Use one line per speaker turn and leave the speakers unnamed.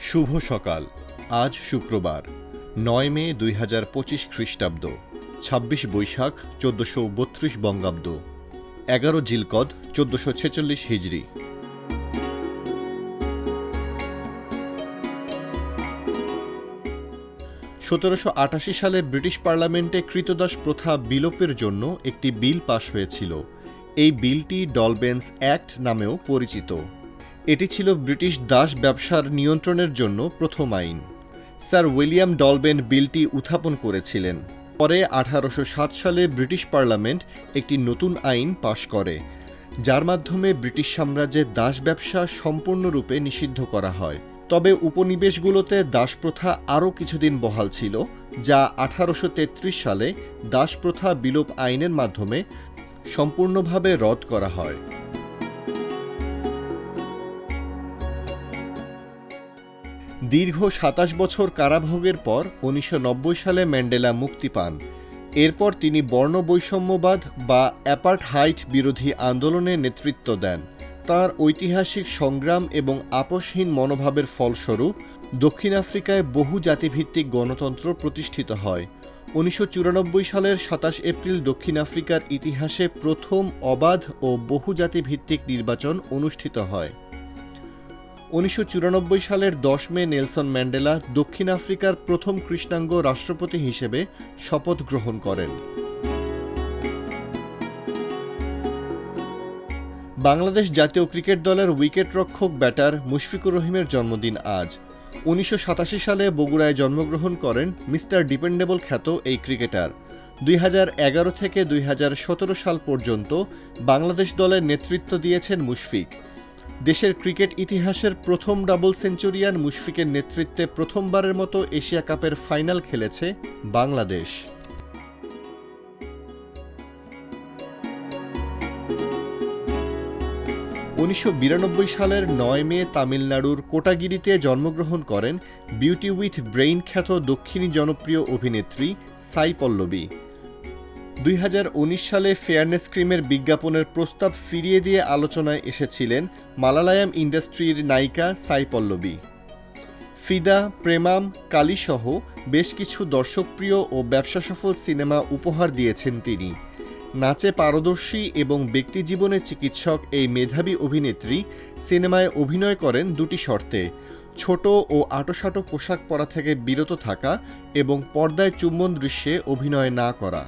শুভ সকাল। আজ শুক্রবার ৯ মে ২০২৫ খ্রিস্টাব্দ, ২৬ বৈশাখ ১৪৩২ বঙ্গাব্দ, ১১ জিলকদ ১৪৪৬ হিজরি। (১৭৮৮) সালে ব্রিটিশ পার্লামেন্টে ক্রীতদাস প্রথা বিলোপের জন্য একটি বিল পাশ হয়েছিল। এই বিলটি ডলবেন্স অ্যাক্ট নামেও পরিচিত। এটি ছিল ব্রিটিশ দাস ব্যবসার নিয়ন্ত্রণের জন্য প্রথম আইন। স্যার উইলিয়াম ডলবেন বিলটি উত্থাপন করেছিলেন। পরে ১৮০৭ সালে ব্রিটিশ পার্লামেন্ট একটি নতুন আইন পাশ করে, যার মাধ্যমে ব্রিটিশ সাম্রাজ্যে দাস ব্যবসা সম্পূর্ণরূপে নিষিদ্ধ করা হয়। তবে উপনিবেশগুলোতে দাসপ্রথা আরও কিছুদিন বহাল ছিল, যা ১৮৩৩ সালে দাসপ্রথা বিলোপ আইনের মাধ্যমে সম্পূর্ণভাবে রদ করা হয়। দীর্ঘ ২৭ বছর কারাভোগের পর ১৯৯০ সালে ম্যান্ডেলা মুক্তি পান। এরপর তিনি বর্ণবৈষম্যবাদ বা অ্যাপার্টহাইড বিরোধী আন্দোলনে নেতৃত্ব দেন। তাঁর ঐতিহাসিক সংগ্রাম এবং আপোষহীন মনোভাবের ফলস্বরূপ দক্ষিণ আফ্রিকায় বহু জাতিভিত্তিক গণতন্ত্র প্রতিষ্ঠিত হয়। ১৯৯৪ সালের ২৭ এপ্রিল দক্ষিণ আফ্রিকার ইতিহাসে প্রথম অবাধ ও বহুজাতিভিত্তিক নির্বাচন অনুষ্ঠিত হয়। ১৯৯৪ সালের ১০ মে নেলসন ম্যান্ডেলা দক্ষিণ আফ্রিকার প্রথম কৃষ্ণাঙ্গ রাষ্ট্রপতি হিসেবে শপথ গ্রহণ করেন। বাংলাদেশ জাতীয় ক্রিকেট দলের উইকেটরক্ষক ব্যাটার মুশফিকুর রহিমের জন্মদিন আজ। ১৯৮৭ সালে বগুড়ায় জন্মগ্রহণ করেন মিস্টার ডিপেন্ডেবল খ্যাত এই ক্রিকেটার। ২০১১ থেকে ২০১৭ সাল পর্যন্ত বাংলাদেশ দলের নেতৃত্ব দিয়েছেন মুশফিক। দেশের ক্রিকেট ইতিহাসের প্রথম ডাবল সেঞ্চুরিয়ান মুশফিকের নেতৃত্বে প্রথমবারের মতো এশিয়া কাপের ফাইনাল খেলেছে বাংলাদেশ। (১৯৯২) সালের ৯ মে তামিলনাড়ুর কোটাগিরিতে জন্মগ্রহণ করেন বিউটি উইথ ব্রেইন খ্যাত দক্ষিণী জনপ্রিয় অভিনেত্রী সাই পল্লবী। ২০১৯ সালে ফেয়ারনেস ক্রিমের বিজ্ঞাপনের প্রস্তাব ফিরিয়ে দিয়ে আলোচনায় এসেছিলেন মালায়ালাম ইন্ডাস্ট্রির নায়িকা সাই পল্লবী। ফিদা, প্রেমাম, কালীসহ বেশ কিছু দর্শকপ্রিয় ও ব্যবসাসফল সিনেমা উপহার দিয়েছেন তিনি। নাচে পারদর্শী এবং ব্যক্তিজীবনের চিকিৎসক এই মেধাবী অভিনেত্রী সিনেমায় অভিনয় করেন দুটি শর্তে: ছোট ও আঁটোসাঁটো পোশাক পরা থেকে বিরত থাকা এবং পর্দায় চুম্বন দৃশ্যে অভিনয় না করা।